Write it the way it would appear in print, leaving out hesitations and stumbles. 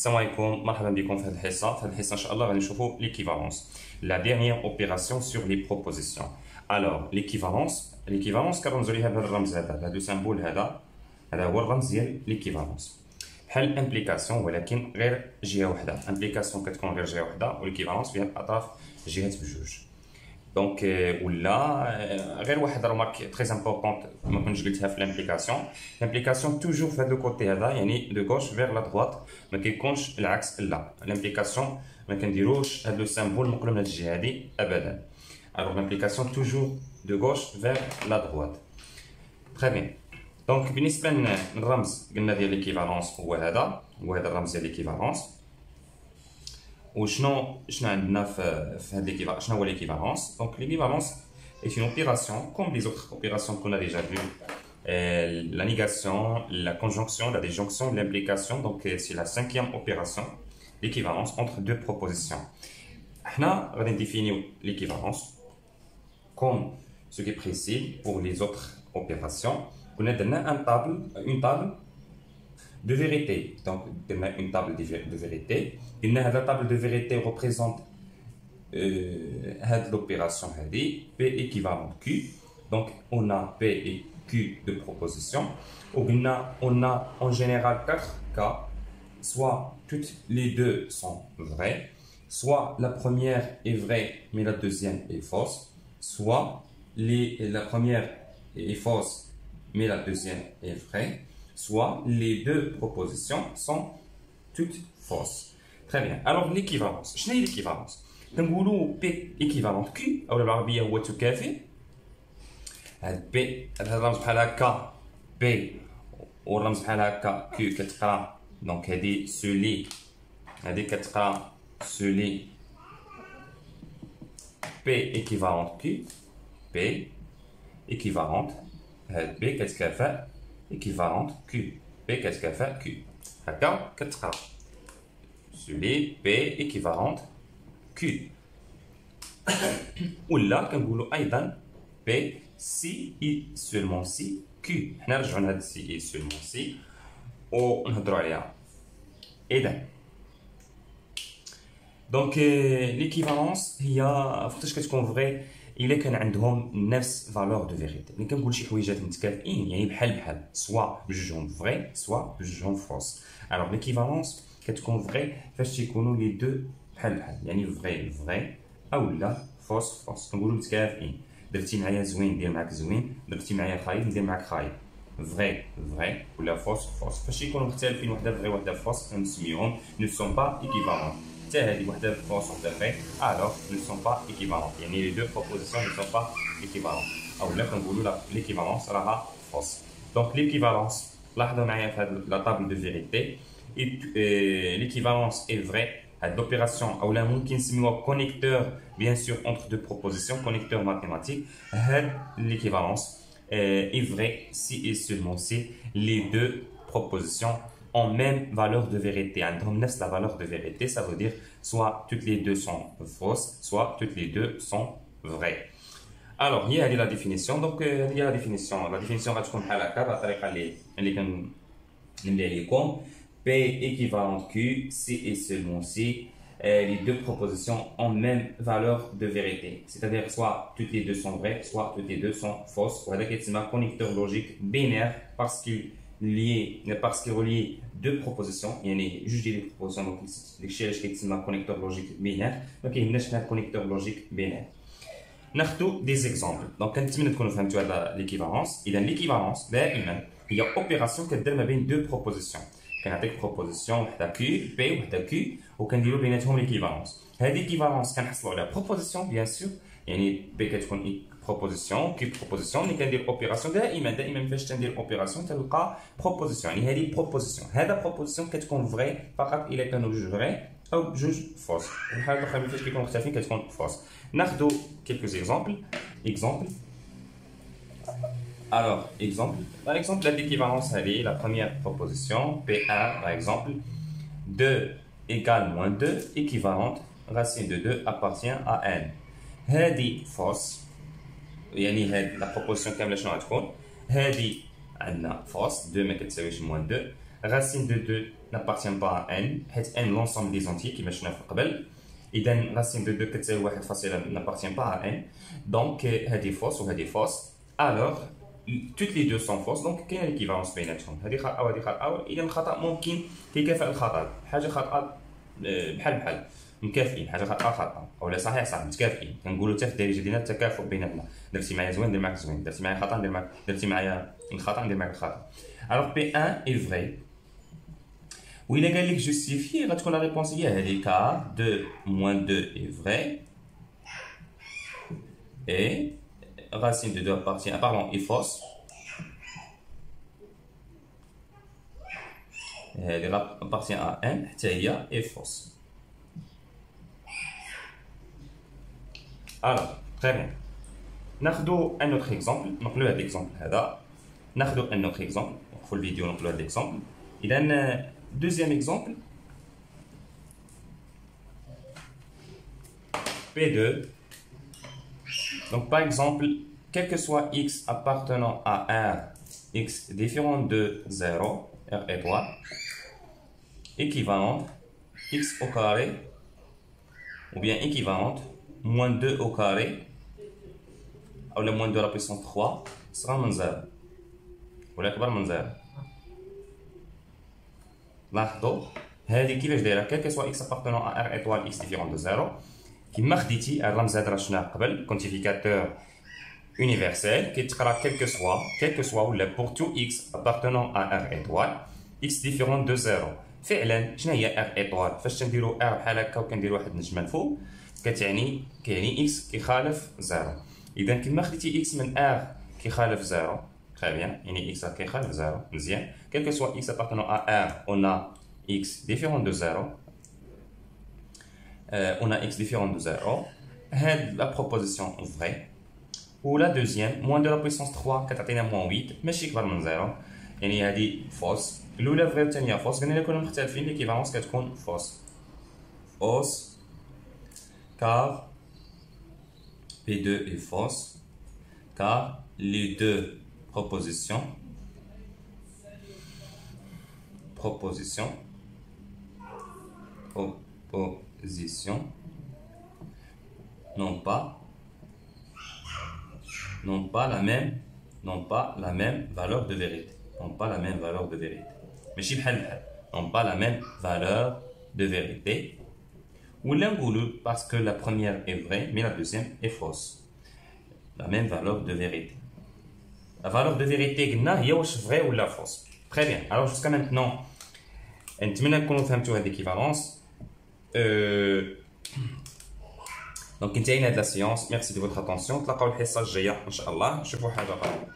السلام عليكم مرحبا بكم في هذه الحصه. في هذه الحصه ان شاء الله غادي نشوفوا l'équivalence, la dernière opération sur les propositions. Alors l'équivalence كنرمزوا ليها بهذا الرمز هذا لو سامبول هذا هو الرمز ديال l'équivalence بحال امبليكاسيون ولكن غير جهه واحده. امبليكاسيون كتكون غير جهه واحده والايكيفالونس فيها الاطراف جهات بجوج. دونك ولا غير واحد رمارك تري امبورطونت ما كنتش قلتها في لامبليكاسيون. لامبليكاسيون توجور في هذا الكوتي هذا يعني دو غوش فيغ لا دروات، ما كيكونش العكس. لا لامبليكاسيون ما كنديروش هذا لو سامبول مقلوب من هذه الجهه هذه ابدا. الوغ لامبليكاسيون توجور دو غوش فيغ لا دروات. تري بيان. دونك بالنسبه للرمز قلنا ديال ليكيفالونس هو هذا الرمز ديال ليكيفالونس. وشنو عندنا في هاد ليكيفالونس؟ شنو هو ليكيفالونس؟ دونك ليكيفالونس est une opération comme les autres opérations qu'on a déjà vues, la négation, la conjonction, la déjonction, l'implication. Donc c'est la cinquième opération, l'équivalence entre deux propositions. Nous allons définir l'équivalence comme ce qui précède pour les autres opérations. On a une table de vérité. Donc une table de vérité. La table de vérité représente l'opération P équivalent Q. Donc on a P et Q de proposition. On a en général 4 cas. Soit toutes les deux sont vraies, soit la première est vraie mais la deuxième est fausse, soit la première est fausse mais la deuxième est vraie, soit les deux propositions sont toutes fausses. Très bien. Alors l'équivalence. شنو هي l'équivalence؟ كنقولوا P équivalent Q او بالعربيه هو تكافئ. هاد P هذا الرمز بحال هكا P والرمز بحال هكا Q كتقرا. دونك هادي سولي هادي كتقرا سولي P équivalent Q. P équivalent هاد P كتكافئ équivalent Q. P كتكافئ Q هكا كتقرا سولي P équivalent Q. ولا كنقولوا ايضا P si et seulement si Q. حنا نرجعوا لهاد si et seulement si ونهضروا عليها. اذا دونك ليكيفالونس هي فاش كتكون فغي الا كان عندهم نفس فالور دو فيريتي. ملي كنقول شي حويجات متكافئين يعني بحال سوا بجوجهم فغي سوا بجوجهم فوس. الوغ ليكيفالونس كتكون فغي فاش تيكونوا لي دو بحال يعني فغي اولا فوس. كنقولوا متكافئين. درتي معايا زوين ندير معاك زوين، درتي معايا خايب ندير معاك خايب. فغي ولا فوس. فاش يكونوا مختلفين وحده فغي وحده فوس كنسميوهم نو سون با ايكيفالون. حتى هذه وحده فوس وحده فغي الوغ نو سون با ايكيفالون، يعني لي دو بروبوزيسيون نو سون با ايكيفالون. اولا كنقولوا ليكيفالونس راها فوس. دونك ليكيفالونس لاحظوا معايا في هاد لا طابل دو فيريتي l'équivalence est vraie. L'opération ou là ممكن نسميوها connecteur bien sûr entre deux propositions, connecteur mathématique. L'équivalence est vraie si et seulement si les deux propositions ont même valeur de vérité. عندهم نفس la valeur de vérité, ça veut dire soit toutes les deux sont fausses, soit toutes les deux sont vraies. Alors هي هذه la définition. Donc هي la définition غتكون بحال هكا بالطريقه اللي كنملي لكم. P équivalent Q, si et seulement si les deux propositions ont même valeur de vérité. C'est-à-dire soit toutes les deux sont vraies, soit toutes les deux sont fausses. Ou avec un connecteur logique binaire parce qu'il relie deux propositions. Il y a juste des propositions, donc les cherches qui sont un connecteur logique binaire. Donc il y a un connecteur logique binaire. ناخذ des exemples. Donc كنتمنى تكونوا فهمتوا هذا l'équivalence. إذا l'équivalence دائما هي opération كدير ما بين deux propositions. كنعطيك بروبوزيسيون وحده كي بي وحده كي وكنديروا بيناتهم ليكيفالونس. هذه ليكيفالونس كنحصلوا على بروبوزيسيون بيان سور، يعني بي كتكون بروبوزيسيون كي بروبوزيسيون. ملي كندير اوبيراسيون دائما فاش تندير اوبيراسيون تلقى بروبوزيسيون، يعني هذه بروبوزيسيون. هذا بروبوزيسيون كتكون فغي فقط الا كانوا جوج فغي او جوج فوس. الحاله الاخرى فاش كيكونوا مختلفين كتكون فوس. ناخذ كيلكوز اكزامبل. Alors, par exemple, l'équivalence, la première proposition, P1, par exemple, 2 égale moins 2, équivalente, racine de 2 appartient à n. هذه فوس، يعني la proposition كاملة شنو غتكون؟ هذه عندنا فوس 2 ما كتساويش moins 2. racine de 2 n'appartient pas à n, n l'ensemble des entiers qui مشينا في قبل. إذا racine de 2 كتساوي 1 n'appartient pas à n. Donc هذه fausse وهذه fausse. Alors toutes les deux sont fausses. Donc كاين l'équivalence بيناتهم. هذه خطأ وهذه خطأ. إذا الخطأ ممكن كيكافئ الخطأ. حاجة خطأ بحال مكافئين، حاجه خطا ولا صح متكافئين. كنقولوا حتى في الدارجه ديالنا التكافؤ بيناتنا. درتي معايا زوين ندير معاك زوين، درتي معايا خطا ندير معاك، درتي معايا الخطا ندير معاك الخطا. alors P1 est vrai. وإلا قال لك justifier غتكون لا ريبونس هي هذه car 2 moins 2 est vrai et racine de 2 appartient est fausse. Elle appartient à n حتى هي est fausse. Alors, très bien. ناخذ un autre exemple. نقولوا هذا l'exemple هذا. ناخذ un autre exemple. في الفيديو نقولوا هذا l'exemple. إذا deuxième exemple. P2. Donc par exemple, quel que soit x appartenant à R, x différent de 0, R étoile, équivalente x au carré, ou bien équivalente moins 2 au carré, ou le moins 2 à la puissance 3, sera من 0. ولا أكبر من 0. لاحظوا هذه كيفاش دايره quel que soit x appartenant à R étoile x différent de 0. كيما خديتي الرمز هذا راه شفناه قبل كونتيفيكاتور universel كيتقرا quel que soit ولا pour tout x appartenant à R étoile x différent de 0. فعلا شنو هي R étoile؟ فاش تنديروا R بحال هكا وكنديروا واحد النجمه الفوق كتعني x كيخالف 0. اذا كيما خديتي x من R كيخالف 0 très bien يعني x كيخالف 0 مزيان quel que soit x appartenant à R on a x différent de 0. On a x différent de 0. La proposition vraie. Ou la deuxième, moins de la puissance 3, كتعطينا moins 8 ماشي كبر من 0. يعني هذه fausse. الأولى vraie والثانية fausse. قلنا لكم مختلفين l'équivalence كتكون fausse. Fausse. Car P2 est fausse. Car les deux propositions n'ont pas la même valeur de vérité. N'ont pas la même valeur de vérité. Mais n'ont pas la même valeur de vérité. Ou l'un parce que la première est vraie, mais la deuxième est fausse. La même valeur de vérité. La valeur de vérité est vraie ou la fausse. Très bien. Alors jusqu'à maintenant, نتمنى تكونوا فهمتوا هذه l'équivalence. Donc انتهينا هاد لا سيونس. ميرسي دو فوتر اتونسيون. نتلاقاو الحصه الجايه ان شاء الله. نشوفوا حاجه اخرى.